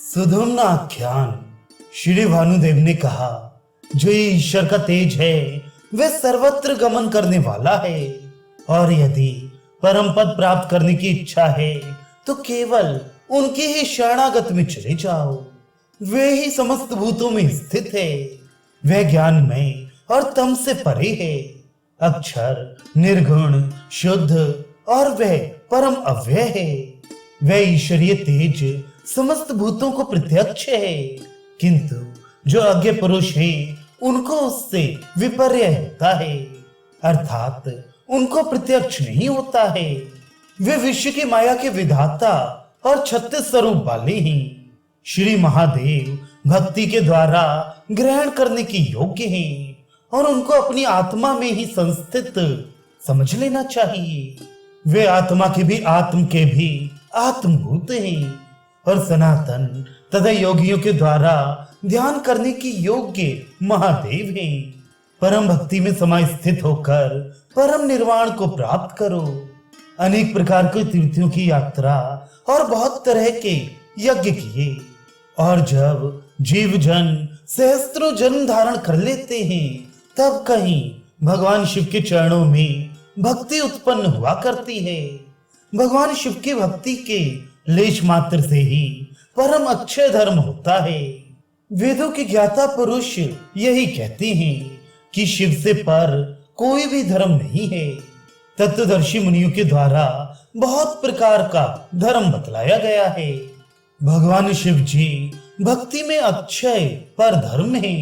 सुधम्न आख्यान। श्री भानुदेव ने कहा, जो ईश्वर का तेज है वह सर्वत्र गमन करने वाला है, और यदि परम पद प्राप्त करने की इच्छा है तो केवल उनके ही शरणागत में चले जाओ। वे ही समस्त भूतों में स्थित है। वह ज्ञानमय और तम से परे है, अक्षर, निर्गुण, शुद्ध और वह परम अव्यय है। वह ईश्वरीय तेज समस्त भूतों को प्रत्यक्ष है, किंतु जो अज्ञ पुरुष हैं उनको उससे विपर्य होता है, अर्थात उनको प्रत्यक्ष नहीं होता है। वे विश्व की माया के विधाता और 36 स्वरूप वाले हैं। श्री महादेव भक्ति के द्वारा ग्रहण करने की योग्य हैं और उनको अपनी आत्मा में ही संस्थित समझ लेना चाहिए। वे आत्मा के भी आत्म के भी आत्मभूत हैं और सनातन तथा योगियों के द्वारा ध्यान करने की योग्य महादेव हैं। परम भक्ति में समय स्थित होकर परम निर्वाण को प्राप्त करो। अनेक प्रकार के तीर्थों की यात्रा और बहुत तरह के यज्ञ किए, और जब जीव जन सहस्त्रों जन्म धारण कर लेते हैं तब कहीं भगवान शिव के चरणों में भक्ति उत्पन्न हुआ करती है। भगवान शिव की भक्ति के लेश मात्र से ही परम अक्षय धर्म होता है। वेदों के ज्ञाता पुरुष यही कहते हैं कि शिव से पर कोई भी धर्म नहीं है। तत्वदर्शी मुनियों के द्वारा बहुत प्रकार का धर्म बतलाया गया है। भगवान शिव जी भक्ति में अक्षय पर धर्म है,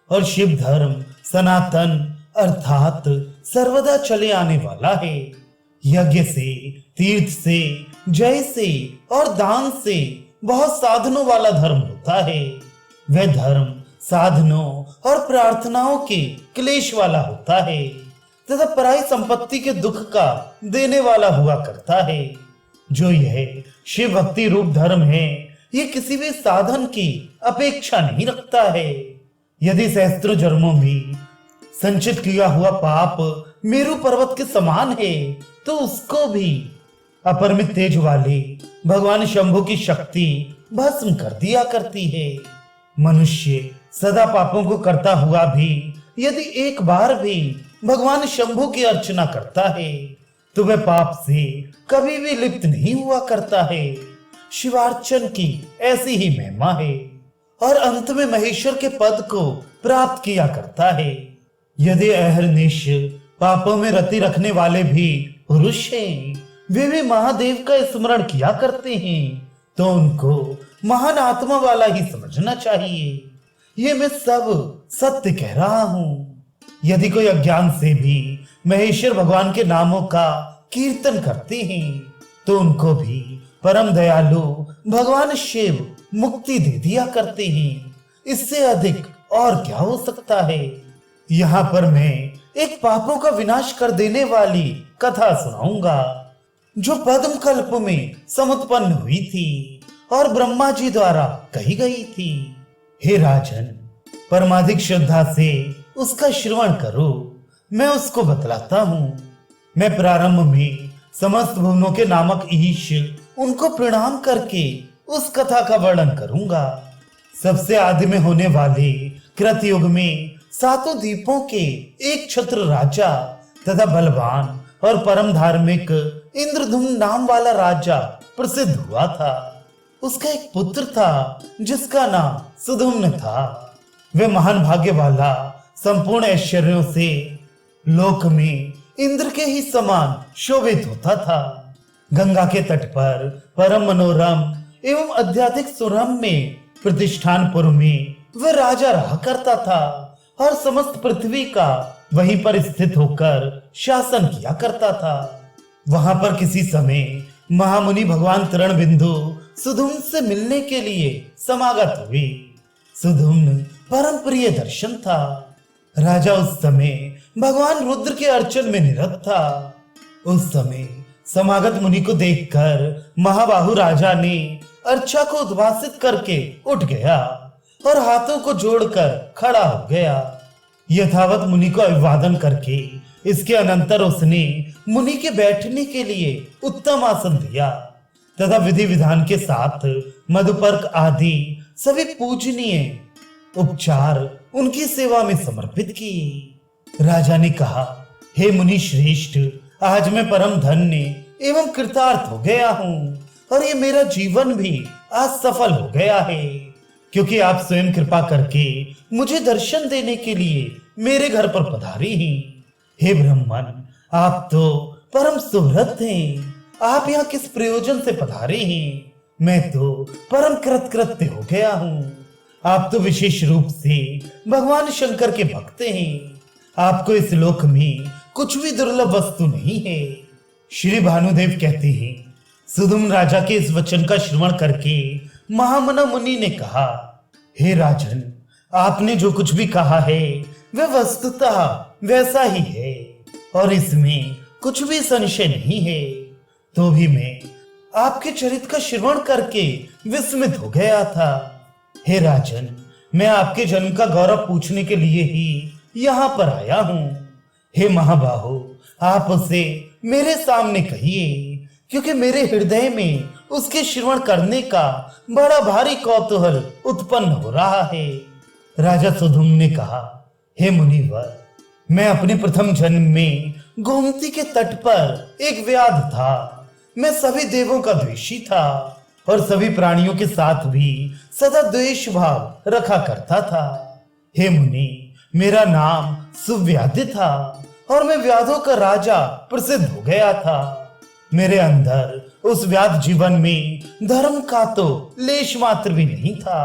और शिव धर्म सनातन अर्थात सर्वदा चले आने वाला है। यज्ञ से, तीर्थ से, जय से और दान से बहुत साधनों वाला धर्म होता है। वह धर्म साधनों और प्रार्थनाओं के क्लेश वाला होता है तथा पराई संपत्ति के दुख का देने वाला हुआ करता है। जो यह शिव भक्ति रूप धर्म है, यह किसी भी साधन की अपेक्षा नहीं रखता है। यदि सहस्त्रों जन्मों में संचित किया हुआ पाप मेरु पर्वत के समान है तो उसको भी अपरिमित तेज वाले भगवान शंभु की शक्ति भस्म कर दिया करती है। मनुष्य सदा पापों को करता हुआ भी यदि एक बार भी भगवान शंभु की अर्चना करता है तो वह पाप से कभी भी लिप्त नहीं हुआ करता है। शिवार्चन की ऐसी ही महिमा है और अंत में महेश्वर के पद को प्राप्त किया करता है। यदि अहरनिश पापों में रति रखने वाले भी पुरुष हैं, वे भी महादेव का स्मरण किया करते हैं, तो उनको महान आत्मा वाला ही समझना चाहिए। ये मैं सब सत्य कह रहा हूँ। यदि कोई अज्ञान से भी महेश्वर भगवान के नामों का कीर्तन करते हैं तो उनको भी परम दयालु भगवान शिव मुक्ति दे दिया करते हैं। इससे अधिक और क्या हो सकता है। यहाँ पर मैं एक पापों का विनाश कर देने वाली कथा सुनाऊंगा जो पद्म कल्प में समुत्पन्न हुई थी और ब्रह्मा जी द्वारा कही गई थी। हे राजन, परमाधिक श्रद्धा से उसका श्रवण करो। मैं उसको बतलाता हूँ। मैं प्रारंभ में समस्त भुवनों के नामक ईश उनको प्रणाम करके उस कथा का वर्णन करूंगा। सबसे आदि में होने वाले कृत युग में सातों द्वीपों के एक छत्र राजा तथा बलवान और परम धार्मिक इंद्रधुम्न नाम वाला राजा प्रसिद्ध हुआ था। उसका एक पुत्र था जिसका नाम सुधम्न था। वह महान भाग्य वाला संपूर्ण ऐश्वर्यों से लोक में इंद्र के ही समान शोभित होता था। गंगा के तट पर परम मनोरम एवं आध्यात्मिक सुरम्य प्रतिष्ठानपुर में वह राजा रहा करता था और समस्त पृथ्वी का वहीं पर स्थित होकर शासन किया करता था। वहां पर किसी समय महामुनि भगवान तरण बिंदु सुधुम्न से मिलने के लिए समागत हुए। सुधुम्न परम प्रिय दर्शन था। राजा उस समय भगवान रुद्र के अर्चन में निरत था। उस समय समागत मुनि को देखकर महाबाहु राजा ने अर्चा को उद्भासित करके उठ गया और हाथों को जोड़कर खड़ा हो गया। यथावत मुनि को अभिवादन करके इसके अनंतर उसने मुनि के बैठने के लिए उत्तम आसन दिया। तथा विधि विधान के साथ मधुपर्क आदि सभी पूजनीय उपचार उनकी सेवा में समर्पित किए। राजा ने कहा, हे मुनि श्रेष्ठ, आज मैं परम धन्य एवं कृतार्थ हो गया हूँ और ये मेरा जीवन भी आज सफल हो गया है, क्योंकि आप स्वयं कृपा करके मुझे दर्शन देने के लिए मेरे घर पर पधारी हैं। हे ब्राह्मण, आप तो परम सुहृद हैं। आप यहाँ किस प्रयोजन से पधारे हैं? मैं तो परम कृतकृत्य हो गया हूँ। आप तो विशेष रूप से भगवान शंकर के भक्त हैं। आपको इस लोक में कुछ भी दुर्लभ वस्तु नहीं है। श्री भानुदेव कहते हैं, सुधुम राजा के इस वचन का श्रवण करके महामना मुनि ने कहा, हे राजन, आपने जो कुछ भी कहा है वह वस्तुतः वैसा ही है और इसमें कुछ भी संशय नहीं है। तो भी मैं आपके चरित्र का श्रवण करके विस्मित हो गया था। हे राजन, मैं आपके जन्म का गौरव पूछने के लिए ही यहाँ पर आया हूँ। हे महाबाहो, आप उसे मेरे सामने कहिए, क्योंकि मेरे हृदय में उसके श्रवण करने का बड़ा भारी कौतूहल उत्पन्न हो रहा है। राजा सुधुम ने कहा, हे मुनिवर, मैं अपने प्रथम जन्म में गोमती के तट पर एक व्याध था। मैं सभी देवों का द्वेषी था और सभी प्राणियों के साथ भी सदा द्वेष भाव रखा करता था। हे मुनि, मेरा नाम सुव्याध था और मैं व्याधों का राजा प्रसिद्ध हो गया था। मेरे अंदर उस व्याध जीवन में धर्म का तो लेश मात्र भी नहीं था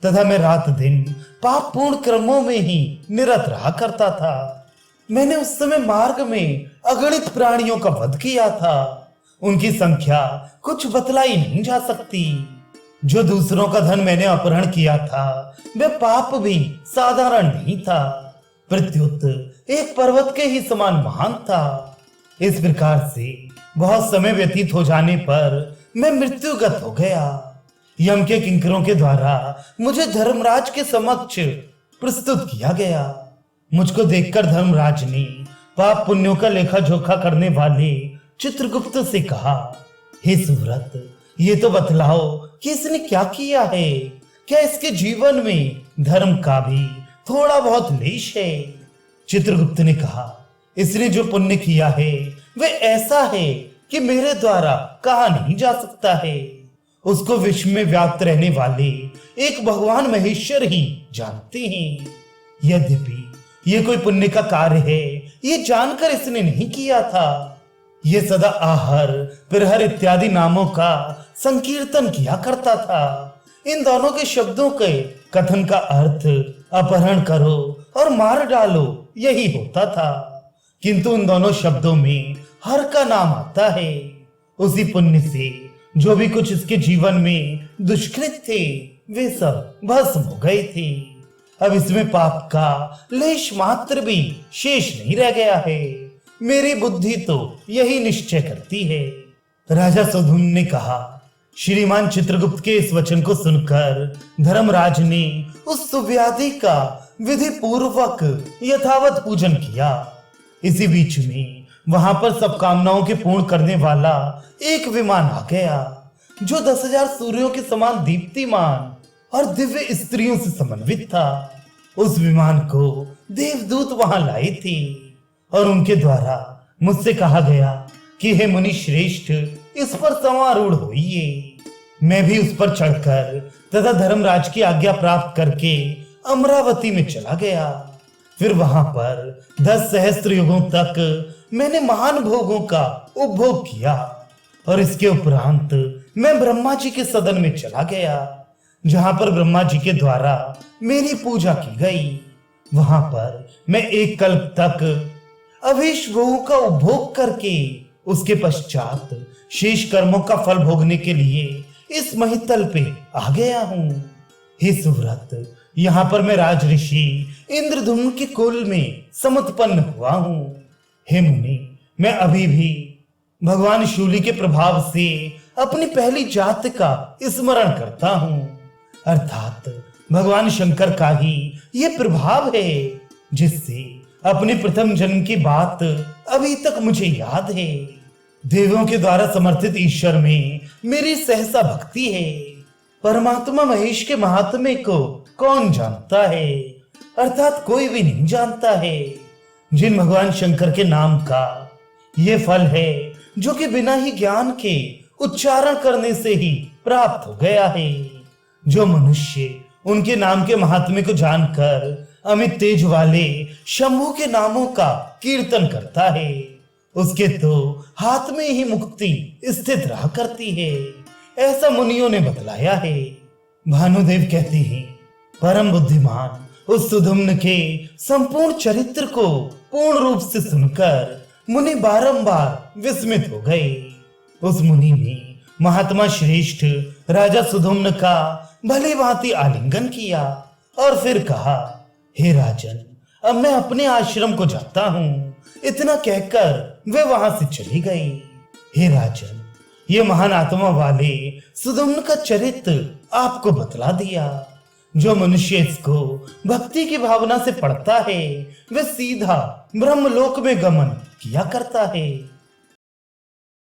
तथा मैं रात दिन पाप पूर्ण कर्मों में ही निरत रहा करता था। मैंने उस समय मार्ग में अगणित प्राणियों का वध किया था। उनकी संख्या कुछ बतलाई नहीं जा सकती। जो दूसरों का धन मैंने अपहरण किया था वह पाप भी साधारण नहीं था, प्रत्युत एक पर्वत के ही समान महान था। इस प्रकार से बहुत समय व्यतीत हो जाने पर मैं मृत्युगत हो गया। यम के किंकरों के द्वारा मुझे धर्मराज के समक्ष प्रस्तुत किया गया। मुझको देखकर धर्मराज ने पाप पुण्यों का लेखा जोखा करने वाले चित्रगुप्त से कहा, हे सुव्रत, ये तो बतलाओ कि इसने क्या किया है। क्या इसके जीवन में धर्म का भी थोड़ा बहुत लेश है? चित्रगुप्त ने कहा, इसने जो पुण्य किया है वह ऐसा है कि मेरे द्वारा कहा नहीं जा सकता है। उसको विश्व में व्याप्त रहने वाले एक भगवान महेश्वर ही जानते हैं। यद्यपि ये कोई पुण्य का कार्य है, ये जानकर इसने नहीं किया था। ये सदा आहर, प्रहर इत्यादि नामों का संकीर्तन किया करता था। इन दोनों के शब्दों के कथन का अर्थ अपहरण करो और मार डालो यही होता था, किंतु इन दोनों शब्दों में हर का नाम आता है। उसी पुण्य से जो भी कुछ इसके जीवन में दुष्कृत थे वे सब भस्म हो गए थे। अब इसमें पाप का लेश मात्र भी शेष नहीं रह गया है। मेरी बुद्धि तो यही निश्चय करती है। राजा सुधुम ने कहा, श्रीमान चित्रगुप्त के इस वचन को सुनकर धर्मराज ने उस सुव्याधि का विधि पूर्वक यथावत पूजन किया। इसी बीच में वहां पर सब कामनाओं के पूर्ण करने वाला एक विमान आ गया, जो 10,000 सूर्यों के समान दीप्तिमान और दिव्य स्त्रियों से समन्वित था। उस विमान को देवदूत वहां लाए थे और उनके द्वारा मुझसे कहा गया कि हे मुनि श्रेष्ठ, इस पर सवारूढ़ होइए। मैं भी उस पर चढ़कर तथा धर्मराज की आज्ञा प्राप्त करके अमरावती में चला गया। फिर वहां पर 10 सहस्त्र युगों तक मैंने महान भोगों का उपभोग किया और इसके उपरांत मैं ब्रह्मा जी के सदन में चला गया, जहां पर ब्रह्मा जी के द्वारा मेरी पूजा की गई। वहां पर मैं एक कल्प तक अभीष्ट भोगों का उपभोग करके उसके पश्चात शेष कर्मों का फल भोगने के लिए इस महितल पे आ गया हूँ। हे सुव्रत, यहाँ पर मैं राज ऋषि इंद्रधुम्न के कुल में समुत्पन्न हुआ हूँ। हे मुनि, मैं अभी भी भगवान शूली के प्रभाव से अपनी पहली जात का स्मरण करता हूँ, अर्थात भगवान शंकर का ही ये प्रभाव है जिससे अपने प्रथम जन्म की बात अभी तक मुझे याद है। देवों के द्वारा समर्थित ईश्वर में मेरी सहसा भक्ति है। परमात्मा महेश के महात्म्य को कौन जानता है, अर्थात कोई भी नहीं जानता है। जिन भगवान शंकर के नाम का ये फल है जो कि बिना ही ज्ञान के उच्चारण करने से ही प्राप्त हो गया है। जो मनुष्य उनके नाम के महात्म्य को जानकर अमित तेज वाले शंभु के नामों का कीर्तन करता है, उसके तो हाथ में ही मुक्ति स्थित रहा करती है, ऐसा मुनियों ने बतलाया है। भानुदेव कहते हैं, परम बुद्धिमान उस सुधुम्न के संपूर्ण चरित्र को पूर्ण रूप से सुनकर मुनि बारंबार विस्मित हो गए। उस मुनि ने महात्मा श्रेष्ठ राजा सुधुम्न का भली भांति आलिंगन किया और फिर कहा, हे राजन, अब मैं अपने आश्रम को जाता हूँ। इतना कहकर वे वहां से चली गई। हे राजन, ये महान आत्मा वाले सुधुम्न का चरित्र आपको बतला दिया। जो मनुष्य इसको भक्ति की भावना से पढ़ता है वह सीधा ब्रह्मलोक में गमन किया करता है।